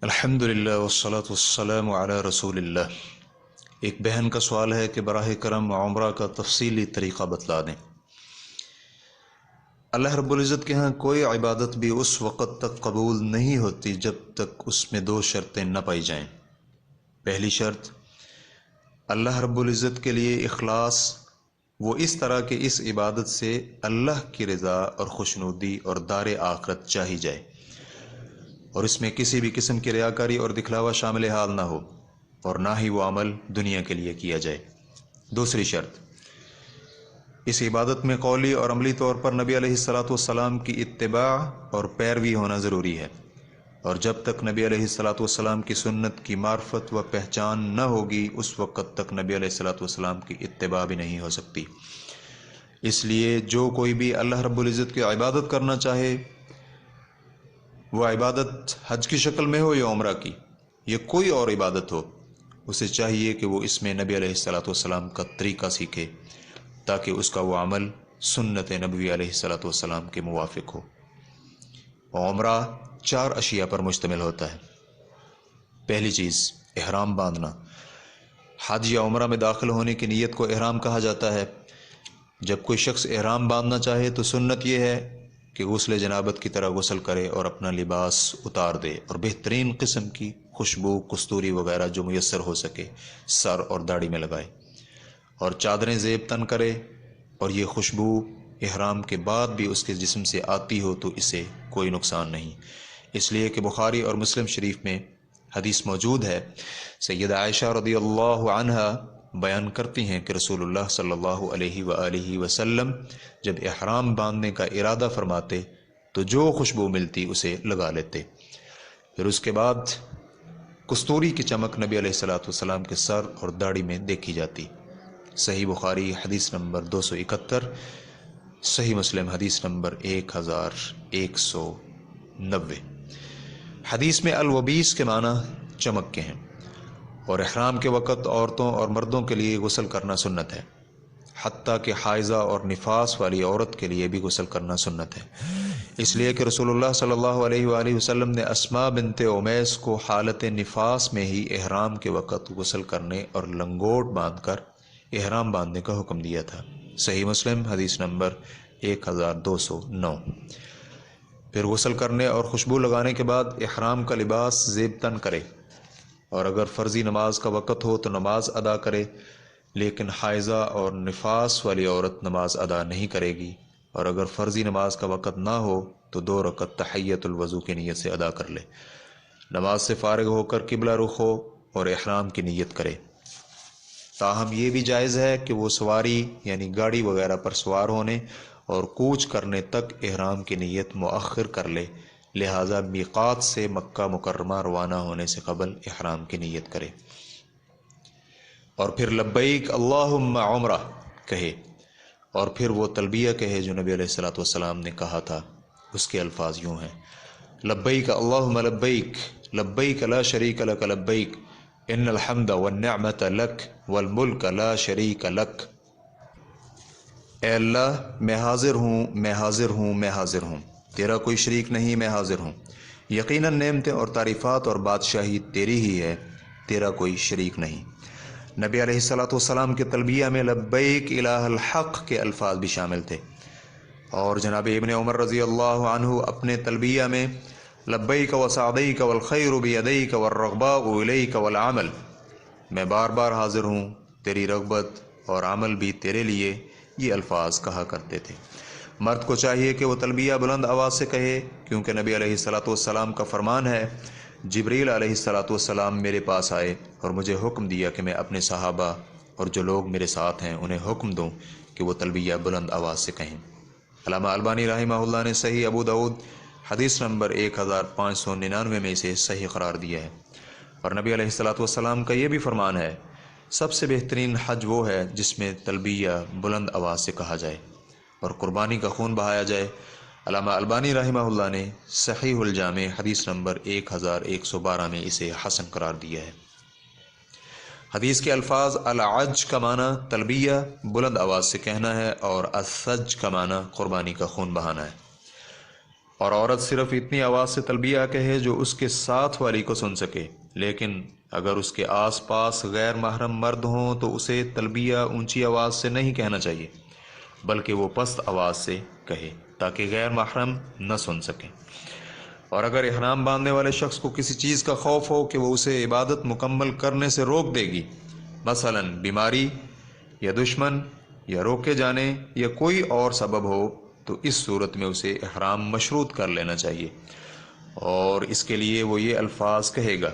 الحمدللہ والصلاة والسلام علی رسول اللہ۔ ایک بہن کا سوال ہے کہ براہ کرم عمرہ کا تفصیلی طریقہ بتلا دیں۔ اللہ رب العزت کے ہاں کوئی عبادت بھی اس وقت تک قبول نہیں ہوتی جب تک اس میں دو شرطیں نہ پائی جائیں۔ پہلی شرط، اللہ رب العزت کے لیے اخلاص، وہ اس طرح کہ اس عبادت سے اللہ کی رضا اور خوشنودی اور دار آخرت چاہی جائے، اور اس میں کسی بھی قسم کی ریاکاری اور دکھلاوا شامل حال نہ ہو، اور نہ ہی وہ عمل دنیا کے لیے کیا جائے۔ دوسری شرط، اس عبادت میں قولی اور عملی طور پر نبی علیہ الصلاۃ والسلام کی اتباع اور پیروی ہونا ضروری ہے، اور جب تک نبی علیہ الصلاۃ والسلام کی سنت کی معرفت و پہچان نہ ہوگی اس وقت تک نبی علیہ الصلاۃ والسلام کی اتباع بھی نہیں ہو سکتی۔ اس لیے جو کوئی بھی اللہ رب العزت کی عبادت کرنا چاہے، وہ عبادت حج کی شکل میں ہو یا عمرہ کی یا کوئی اور عبادت ہو، اسے چاہیے کہ وہ اس میں نبی علیہ الصلاۃ والسلام کا طریقہ سیکھے، تاکہ اس کا وہ عمل سنت نبوی علیہ الصلاۃ والسلام کے موافق ہو۔ عمرہ 4 اشیاء پر مشتمل ہوتا ہے۔ پہلی چیز، احرام باندھنا۔ حج یا عمرہ میں داخل ہونے کی نیت کو احرام کہا جاتا ہے۔ جب کوئی شخص احرام باندھنا چاہے تو سنت یہ ہے کہ غسل جنابت کی طرح غسل کرے اور اپنا لباس اتار دے، اور بہترین قسم کی خوشبو، کستوری وغیرہ جو میسر ہو سکے سر اور داڑھی میں لگائے، اور چادریں زیب تن کرے، اور یہ خوشبو احرام کے بعد بھی اس کے جسم سے آتی ہو تو اسے کوئی نقصان نہیں، اس لیے کہ بخاری اور مسلم شریف میں حدیث موجود ہے۔ سیدہ عائشہ رضی اللہ عنہا بیان کرتی ہیں کہ رسول اللہ صلی اللہ علیہ وآلہ وسلم جب احرام باندھنے کا ارادہ فرماتے تو جو خوشبو ملتی اسے لگا لیتے، پھر اس کے بعد کستوری کی چمک نبی علیہ الصلاۃ والسلام کے سر اور داڑھی میں دیکھی جاتی۔ صحیح بخاری حدیث نمبر 271، صحیح مسلم حدیث نمبر 1190۔ حدیث میں الوبیس کے معنی چمک کے ہیں، اور احرام کے وقت عورتوں اور مردوں کے لیے غسل کرنا سنت ہے، حتیٰ کہ حائضہ اور نفاس والی عورت کے لیے بھی غسل کرنا سنت ہے، اس لیے کہ رسول اللہ صلی اللہ علیہ وآلہ وسلم نے اسماء بنت امیس کو حالت نفاس میں ہی احرام کے وقت غسل کرنے اور لنگوٹ باندھ کر احرام باندھنے کا حکم دیا تھا۔ صحیح مسلم حدیث نمبر 1209۔ پھر غسل کرنے اور خوشبو لگانے کے بعد احرام کا لباس زیب تن کرے، اور اگر فرضی نماز کا وقت ہو تو نماز ادا کرے، لیکن حائضہ اور نفاس والی عورت نماز ادا نہیں کرے گی، اور اگر فرضی نماز کا وقت نہ ہو تو 2 رکعت تحیۃ الوضو کی نیت سے ادا کر لے، نماز سے فارغ ہو کر قبلہ رخ ہو اور احرام کی نیت کرے۔ تاہم یہ بھی جائز ہے کہ وہ سواری یعنی گاڑی وغیرہ پر سوار ہونے اور کوچ کرنے تک احرام کی نیت مؤخر کر لے، لہٰذا میقات سے مکہ مکرمہ روانہ ہونے سے قبل احرام کی نیت کرے، اور پھر لبیک اللہم عمرہ کہے، اور پھر وہ تلبیہ کہے جو نبی علیہ الصلاۃ والسلام نے کہا تھا۔ اس کے الفاظ یوں ہیں: لبیک اللہم لبیک، لبیک لا شریک لک لبیک، ان الحمد والنعمت لک والملک لا شریک لک۔ اے اللہ، میں حاضر ہوں، میں حاضر ہوں، میں حاضر ہوں، تیرا کوئی شریک نہیں، میں حاضر ہوں، یقیناً نعمتیں اور تعریفات اور بادشاہی تیری ہی ہے، تیرا کوئی شریک نہیں۔ نبی علیہ الصلاۃ والسلام کے تلبیہ میں لبیک الہ الحق کے الفاظ بھی شامل تھے، اور جناب ابن عمر رضی اللہ عنہ اپنے تلبیہ میں لبیک وسعدیک والخیر بیدیک والرغباء الیک والعمل، میں بار بار حاضر ہوں، تیری رغبت اور عمل بھی تیرے لیے، یہ الفاظ کہا کرتے تھے۔ مرد کو چاہیے کہ وہ تلبیہ بلند آواز سے کہے، کیونکہ نبی علیہ الصلاۃ والسلام کا فرمان ہے، جبریل علیہ الصلاۃ والسلام میرے پاس آئے اور مجھے حکم دیا کہ میں اپنے صحابہ اور جو لوگ میرے ساتھ ہیں انہیں حکم دوں کہ وہ تلبیہ بلند آواز سے کہیں۔ علامہ البانی رحمہ اللہ نے صحیح ابو داؤد حدیث نمبر 1599 میں اسے صحیح قرار دیا ہے، اور نبی علیہ الصلاۃ والسلام کا یہ بھی فرمان ہے، سب سے بہترین حج وہ ہے جس میں تلبیہ بلند آواز سے کہا جائے اور قربانی کا خون بہایا جائے۔ علامہ البانی رحمہ اللہ نے صحیح الجامع حدیث نمبر 1112 میں اسے حسن قرار دیا ہے۔ حدیث کے الفاظ: العج کا معنی تلبیہ بلند آواز سے کہنا ہے، اور الثج کا معنی قربانی کا خون بہانا ہے، اور عورت صرف اتنی آواز سے تلبیہ کہے جو اس کے ساتھ والی کو سن سکے، لیکن اگر اس کے آس پاس غیر محرم مرد ہوں تو اسے تلبیہ اونچی آواز سے نہیں کہنا چاہیے، بلکہ وہ پست آواز سے کہے تاکہ غیر محرم نہ سن سکیں۔ اور اگر احرام باندھنے والے شخص کو کسی چیز کا خوف ہو کہ وہ اسے عبادت مکمل کرنے سے روک دے گی، مثلا بیماری یا دشمن یا روکے جانے یا کوئی اور سبب ہو، تو اس صورت میں اسے احرام مشروط کر لینا چاہیے، اور اس کے لیے وہ یہ الفاظ کہے گا: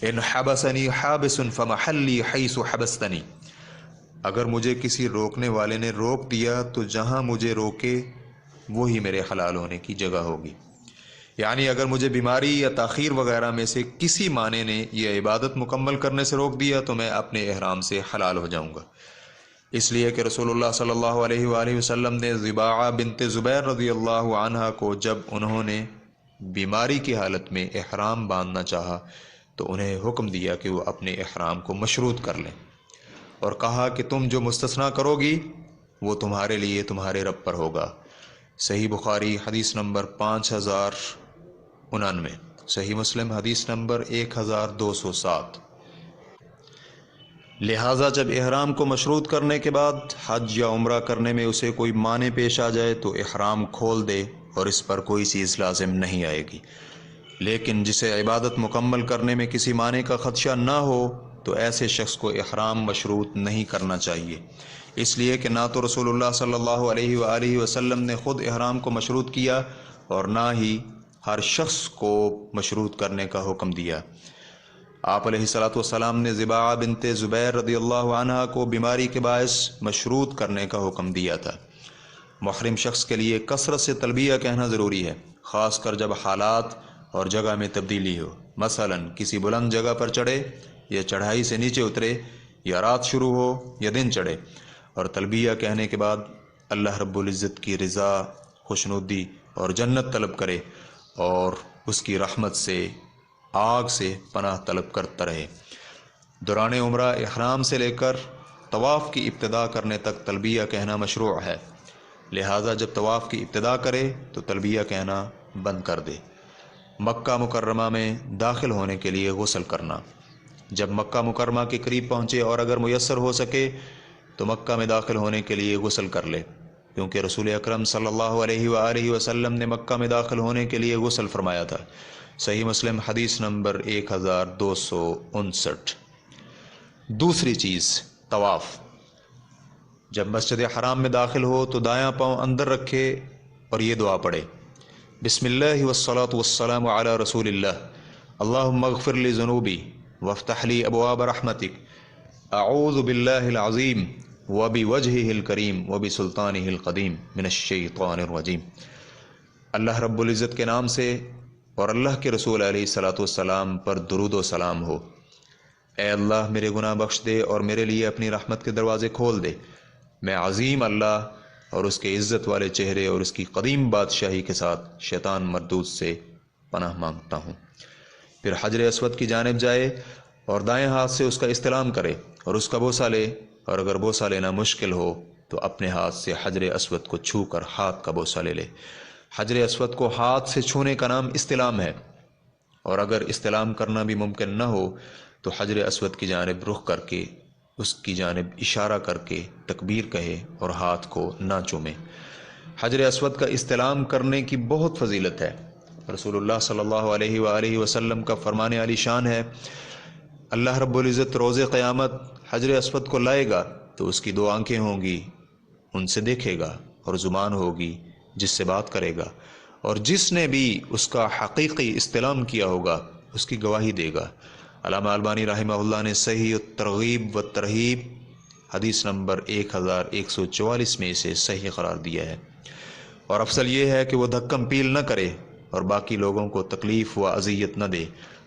ان حبسنی حابس فمحلی حیث حبستنی، اگر مجھے کسی روکنے والے نے روک دیا تو جہاں مجھے روکے وہی میرے حلال ہونے کی جگہ ہوگی۔ یعنی اگر مجھے بیماری یا تاخیر وغیرہ میں سے کسی معنی نے یہ عبادت مکمل کرنے سے روک دیا تو میں اپنے احرام سے حلال ہو جاؤں گا، اس لیے کہ رسول اللہ صلی اللہ علیہ وآلہ وسلم نے ضباعہ بنت زبیر رضی اللہ عنہا کو جب انہوں نے بیماری کی حالت میں احرام باندھنا چاہا تو انہیں حکم دیا کہ وہ اپنے احرام کو مشروط کر لیں، اور کہا کہ تم جو مستثنیٰ کرو گی وہ تمہارے لیے تمہارے رب پر ہوگا۔ صحیح بخاری حدیث نمبر 5099، صحیح مسلم حدیث نمبر 1207۔ لہٰذا جب احرام کو مشروط کرنے کے بعد حج یا عمرہ کرنے میں اسے کوئی مانع پیش آ جائے تو احرام کھول دے اور اس پر کوئی چیز لازم نہیں آئے گی، لیکن جسے عبادت مکمل کرنے میں کسی مانع کا خدشہ نہ ہو تو ایسے شخص کو احرام مشروط نہیں کرنا چاہیے، اس لیے کہ نہ تو رسول اللہ صلی اللہ علیہ وآلہ وسلم نے خود احرام کو مشروط کیا اور نہ ہی ہر شخص کو مشروط کرنے کا حکم دیا۔ آپ علیہ الصلوۃ والسلام نے ضباعہ بنت زبیر رضی اللہ عنہا کو بیماری کے باعث مشروط کرنے کا حکم دیا تھا۔ محرم شخص کے لیے کثرت سے تلبیہ کہنا ضروری ہے، خاص کر جب حالات اور جگہ میں تبدیلی ہو، مثلا کسی بلند جگہ پر چڑھے یا چڑھائی سے نیچے اترے، یا رات شروع ہو یا دن چڑھے، اور تلبیہ کہنے کے بعد اللہ رب العزت کی رضا، خوشنودی اور جنت طلب کرے اور اس کی رحمت سے، آگ سے پناہ طلب کرتا رہے۔ دوران عمرہ احرام سے لے کر طواف کی ابتدا کرنے تک تلبیہ کہنا مشروع ہے، لہٰذا جب طواف کی ابتدا کرے تو تلبیہ کہنا بند کر دے۔ مکہ مکرمہ میں داخل ہونے کے لیے غسل کرنا، جب مکہ مکرمہ کے قریب پہنچے اور اگر میسر ہو سکے تو مکہ میں داخل ہونے کے لیے غسل کر لے، کیونکہ رسول اکرم صلی اللہ علیہ وآلہ وسلم نے مکہ میں داخل ہونے کے لیے غسل فرمایا تھا۔ صحیح مسلم حدیث نمبر 1259۔ دوسری چیز طواف، جب مسجد حرام میں داخل ہو تو دایاں پاؤں اندر رکھے اور یہ دعا پڑھے: بسم اللہ والصلاة والسلام علی رسول اللہ، اللہم اغفر لی ذنوبی وافتح لی ابواب رحمتک، اعوذ باللہ العظیم وبوجہہ الکریم وبسلطانہ القدیم من الشیطان الرجیم۔ اللہ رب العزت کے نام سے اور اللہ کے رسول علیہ الصلوۃ والسلام پر درود و سلام ہو۔ اے اللہ میرے گناہ بخش دے اور میرے لیے اپنی رحمت کے دروازے کھول دے، میں عظیم اللہ اور اس کے عزت والے چہرے اور اس کی قدیم بادشاہی کے ساتھ شیطان مردود سے پناہ مانگتا ہوں۔ پھر حجر اسود کی جانب جائے اور دائیں ہاتھ سے اس کا استلام کرے اور اس کا بوسہ لے، اور اگر بوسہ لینا مشکل ہو تو اپنے ہاتھ سے حجر اسود کو چھو کر ہاتھ کا بوسہ لے لے۔ حجر اسود کو ہاتھ سے چھونے کا نام استلام ہے، اور اگر استلام کرنا بھی ممکن نہ ہو تو حجر اسود کی جانب رخ کر کے اس کی جانب اشارہ کر کے تکبیر کہے اور ہاتھ کو نہ چومے۔ حجر اسود کا استلام کرنے کی بہت فضیلت ہے۔ رسول اللہ صلی اللہ علیہ وآلہ وسلم کا فرمان عالی شان ہے: اللہ رب العزت روز قیامت حجر اسود کو لائے گا تو اس کی دو آنکھیں ہوں گی، ان سے دیکھے گا، اور زبان ہوگی جس سے بات کرے گا، اور جس نے بھی اس کا حقیقی استلام کیا ہوگا اس کی گواہی دے گا۔ علامہ البانی رحمہ اللہ نے صحیح الترغیب و ترہیب حدیث نمبر 1144 میں اسے صحیح قرار دیا ہے۔ اور افضل یہ ہے کہ وہ دھکم پیل نہ کرے اور باقی لوگوں کو تکلیف و اذیت نہ دے،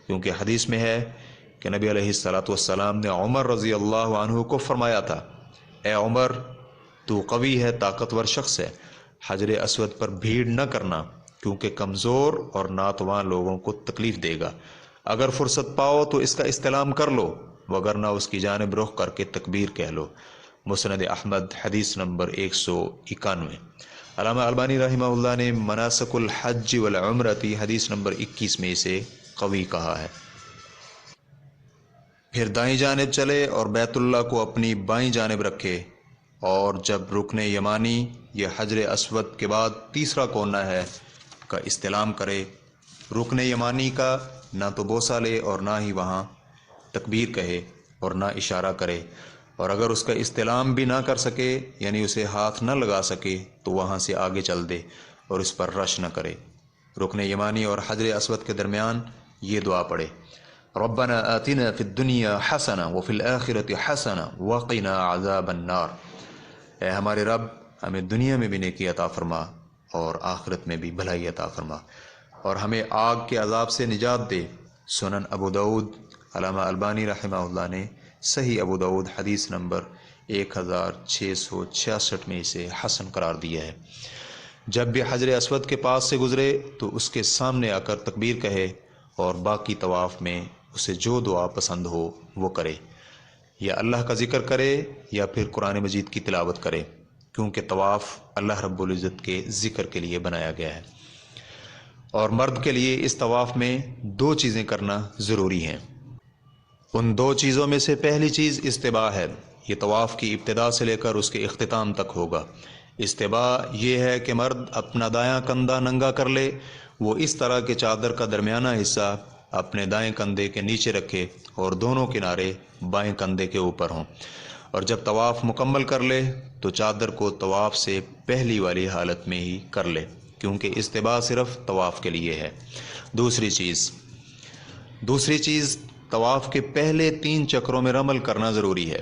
کیونکہ حدیث میں ہے کہ نبی علیہ الصلوۃ والسلام نے عمر رضی اللہ عنہ کو فرمایا تھا: اے عمر، تو قوی ہے، طاقتور شخص ہے، حجر اسود پر بھیڑ نہ کرنا، کیونکہ کمزور اور ناتواں لوگوں کو تکلیف دے گا۔ اگر فرصت پاؤ تو اس کا استلام کر لو، وگرنہ اس کی جانب رخ کر کے تکبیر کہہ لو۔ مسند احمد حدیث نمبر 191۔ علامہ البانی رحمہ اللہ نے مناسک الحج والعمرتی حدیث نمبر 21 میں اسے قوی کہا ہے۔ پھر دائیں جانب چلے اور بیت اللہ کو اپنی بائیں جانب رکھے، اور جب رکن یمانی یا حجر اسود کے بعد تیسرا کونا ہے کا استلام کرے، رکن یمانی کا نہ تو بوسہ لے اور نہ ہی وہاں تکبیر کہے اور نہ اشارہ کرے، اور اگر اس کا استلام بھی نہ کر سکے یعنی اسے ہاتھ نہ لگا سکے تو وہاں سے آگے چل دے اور اس پر رش نہ کرے۔ رکن یمانی اور حجر اسود کے درمیان یہ دعا پڑھے: ربنا آتنا فی الدنیا حسنہ وفی الآخرۃ حسنہ وقنا عذاب النار۔ اے ہمارے رب، ہمیں دنیا میں بھی نیکی عطا فرما اور آخرت میں بھی بھلائی عطا فرما، اور ہمیں آگ کے عذاب سے نجات دے۔ سنن ابو داؤد، علامہ البانی رحمہ اللہ نے صحیح ابو داؤد حدیث نمبر 1666 میں اسے حسن قرار دیا ہے۔ جب بھی حجر اسود کے پاس سے گزرے تو اس کے سامنے آ کر تکبیر کہے، اور باقی طواف میں اسے جو دعا پسند ہو وہ کرے، یا اللہ کا ذکر کرے یا پھر قرآن مجید کی تلاوت کرے، کیونکہ طواف اللہ رب العزت کے ذکر کے لیے بنایا گیا ہے۔ اور مرد کے لیے اس طواف میں 2 چیزیں کرنا ضروری ہیں۔ ان 2 چیزوں میں سے پہلی چیز استباح ہے۔ یہ طواف کی ابتدا سے لے کر اس کے اختتام تک ہوگا۔ استباح یہ ہے کہ مرد اپنا دایاں کندھا ننگا کر لے، وہ اس طرح کہ چادر کا درمیانہ حصہ اپنے دائیں کندھے کے نیچے رکھے اور دونوں کنارے بائیں کندھے کے اوپر ہوں، اور جب طواف مکمل کر لے تو چادر کو طواف سے پہلی والی حالت میں ہی کر لے، کیونکہ استباح صرف طواف کے لیے ہے۔ دوسری چیز طواف کے پہلے 3 چکروں میں رمل کرنا ضروری ہے۔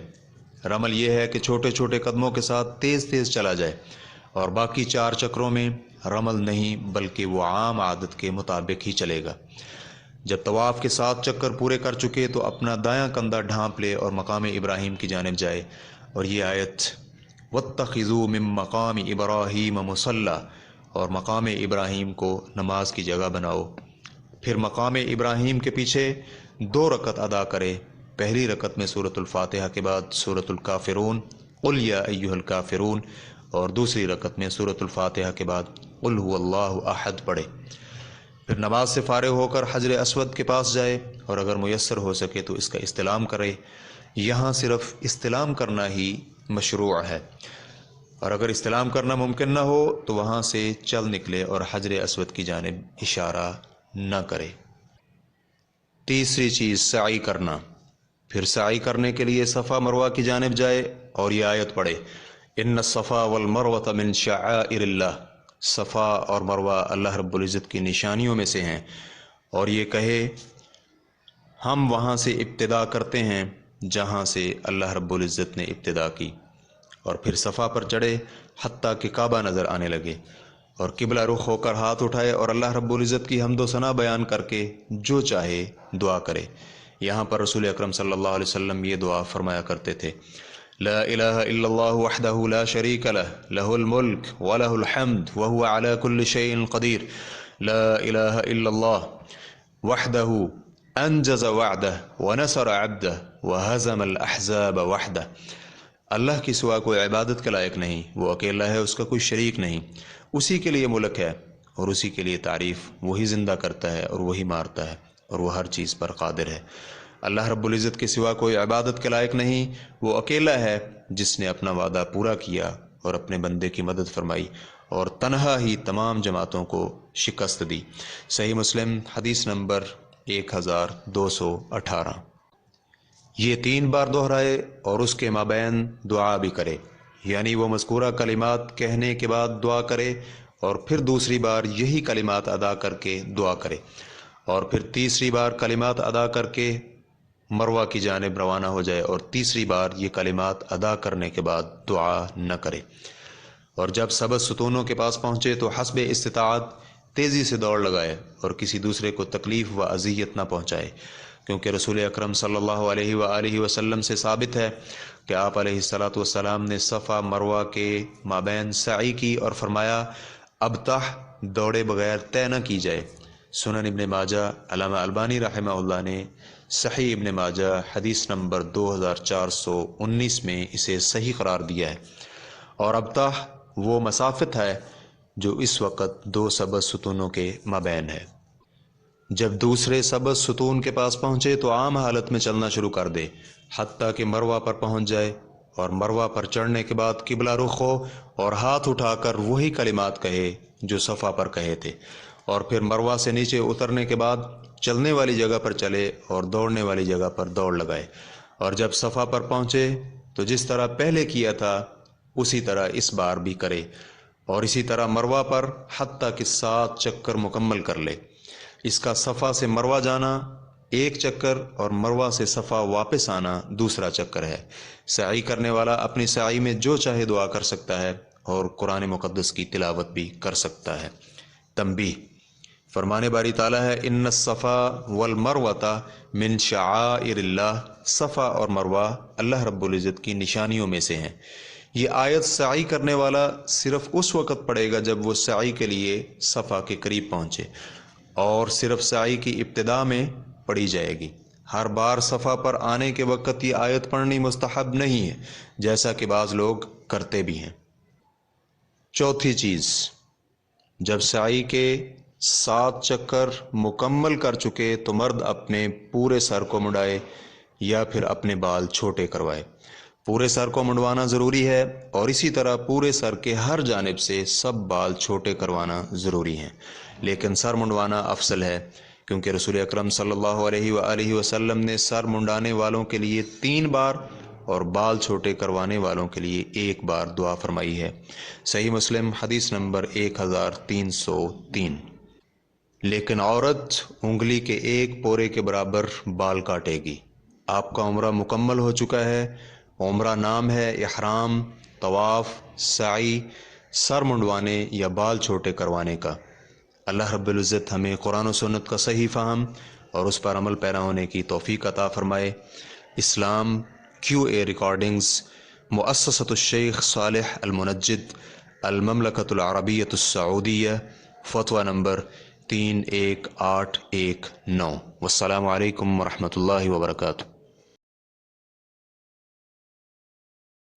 رمل یہ ہے کہ چھوٹے چھوٹے قدموں کے ساتھ تیز تیز چلا جائے، اور باقی 4 چکروں میں رمل نہیں بلکہ وہ عام عادت کے مطابق ہی چلے گا۔ جب طواف کے 7 چکر پورے کر چکے تو اپنا دایاں کندھا ڈھانپ لے اور مقام ابراہیم کی جانب جائے، اور یہ آیت وَاتَّخِذُوا مِن مَّقَامِ إِبْرَاهِيمَ مُصَلًّى، اور مقام ابراہیم کو نماز کی جگہ بناؤ۔ پھر مقام ابراہیم کے پیچھے 2 رکعت ادا کرے۔ پہلی رکعت میں سورۃ الفاتحہ کے بعد سورۃ الکافرون قل یا ایھا الکافرون، اور دوسری رکعت میں سورۃ الفاتحہ کے بعد قل ھو اللہ احد پڑھے۔ پھر نماز سے فارغ ہو کر حجر اسود کے پاس جائے، اور اگر میسر ہو سکے تو اس کا استلام کرے۔ یہاں صرف استلام کرنا ہی مشروع ہے، اور اگر استلام کرنا ممکن نہ ہو تو وہاں سے چل نکلے اور حجر اسود کی جانب اشارہ نہ کرے۔ تیسری چیز سعی کرنا۔ پھر سعی کرنے کے لیے صفا مروہ کی جانب جائے اور یہ آیت پڑھے: ان الصفا والمروۃ من شعائر اللہ۔ صفا اور مروہ اللہ رب العزت کی نشانیوں میں سے ہیں، اور یہ کہے ہم وہاں سے ابتدا کرتے ہیں جہاں سے اللہ رب العزت نے ابتدا کی، اور پھر صفا پر چڑھے حتیٰ کہ کعبہ نظر آنے لگے، اور قبلہ رخ ہو کر ہاتھ اٹھائے اور اللہ رب العزت کی حمد و ثنا بیان کر کے جو چاہے دعا کرے۔ یہاں پر رسول اکرم صلی اللہ علیہ وسلم یہ دعا فرمایا کرتے تھے: لا الہ الا اللہ وحدہ لا شریک لہ لہ الملک ولہ الحمد وہو علی کل شیء قدیر، لا الہ الا اللہ وحدہ انجز وعدہ ونصر عبدہ وہزم الاحزاب وحدہ۔ اللہ کی سوا کوئی عبادت کے لائق نہیں، وہ اکیلا ہے، اس کا کوئی شریک نہیں، اسی کے لیے ملک ہے اور اسی کے لیے تعریف، وہی زندہ کرتا ہے اور وہی مارتا ہے اور وہ ہر چیز پر قادر ہے۔ اللہ رب العزت کے سوا کوئی عبادت کے لائق نہیں، وہ اکیلا ہے جس نے اپنا وعدہ پورا کیا اور اپنے بندے کی مدد فرمائی اور تنہا ہی تمام جماعتوں کو شکست دی۔ صحیح مسلم حدیث نمبر 1218۔ یہ 3 بار دہرائے اور اس کے مابین دعا بھی کرے، یعنی وہ مذکورہ کلمات کہنے کے بعد دعا کرے اور پھر دوسری بار یہی کلمات ادا کر کے دعا کرے، اور پھر تیسری بار کلمات ادا کر کے مروہ کی جانب روانہ ہو جائے اور تیسری بار یہ کلمات ادا کرنے کے بعد دعا نہ کرے، اور جب سبز ستونوں کے پاس پہنچے تو حسب استطاعت تیزی سے دوڑ لگائے اور کسی دوسرے کو تکلیف و اذیت نہ پہنچائے، کیونکہ رسول اکرم صلی اللہ علیہ وآلہ وسلم سے ثابت ہے کہ آپ علیہ الصلاۃ والسلام نے صفا مروہ کے مابین سعی کی اور فرمایا ابطح دوڑے بغیر طے نہ کی جائے۔ سنن ابن ماجہ، علامہ البانی رحمہ اللہ نے صحیح ابن ماجہ حدیث نمبر 2419 میں اسے صحیح قرار دیا ہے، اور ابطح وہ مسافت ہے جو اس وقت 2 سبز ستونوں کے مابین ہے۔ جب دوسرے سبز ستون کے پاس پہنچے تو عام حالت میں چلنا شروع کر دے حتیٰ کہ مروہ پر پہنچ جائے، اور مروہ پر چڑھنے کے بعد قبلہ رخ ہو اور ہاتھ اٹھا کر وہی کلمات کہے جو صفا پر کہے تھے، اور پھر مروہ سے نیچے اترنے کے بعد چلنے والی جگہ پر چلے اور دوڑنے والی جگہ پر دوڑ لگائے، اور جب صفا پر پہنچے تو جس طرح پہلے کیا تھا اسی طرح اس بار بھی کرے، اور اسی طرح مروہ پر حتیٰ کہ 7 چکر مکمل کر لے۔ اس کا صفا سے مروہ جانا 1 چکر اور مروہ سے صفا واپس آنا 2 چکر ہے۔ سعی کرنے والا اپنی سعی میں جو چاہے دعا کر سکتا ہے اور قرآن مقدس کی تلاوت بھی کر سکتا ہے۔ تنبیہ، فرمان باری تعالیٰ ہے ان الصفا والمروۃ من شعائر اللہ، صفا اور مروہ اللہ رب العزت کی نشانیوں میں سے ہیں۔ یہ آیت سعی کرنے والا صرف اس وقت پڑھے گا جب وہ سعی کے لیے صفا کے قریب پہنچے، اور صرف سعی کی ابتدا میں پڑھی جائے گی۔ ہر بار صفا پر آنے کے وقت یہ آیت پڑھنی مستحب نہیں ہے، جیسا کہ بعض لوگ کرتے بھی ہیں۔ چوتھی چیز، جب سعی کے 7 چکر مکمل کر چکے تو مرد اپنے پورے سر کو منڈائے یا پھر اپنے بال چھوٹے کروائے۔ پورے سر کو منڈوانا ضروری ہے، اور اسی طرح پورے سر کے ہر جانب سے سب بال چھوٹے کروانا ضروری ہیں، لیکن سر منڈوانا افضل ہے، کیونکہ رسول اکرم صلی اللہ علیہ وآلہ وسلم نے سر منڈانے والوں کے لیے 3 بار اور بال چھوٹے کروانے والوں کے لیے 1 بار دعا فرمائی ہے۔ صحیح مسلم حدیث نمبر 1303۔ لیکن عورت انگلی کے 1 پورے کے برابر بال کاٹے گی۔ آپ کا عمرہ مکمل ہو چکا ہے۔ عمرہ نام ہے احرام، طواف، سعی، سر منڈوانے یا بال چھوٹے کروانے کا۔ اللہ رب العزت ہمیں قرآن و سنت کا صحیح فہم اور اس پر عمل پیرا ہونے کی توفیق عطا فرمائے۔ اسلام QA ریکارڈنگز، مؤسسۃ الشیخ صالح المنجد، المملکۃ العربیۃ السعودیہ، فتویٰ نمبر 31819۔ والسلام علیکم ورحمۃ اللہ وبرکاتہ۔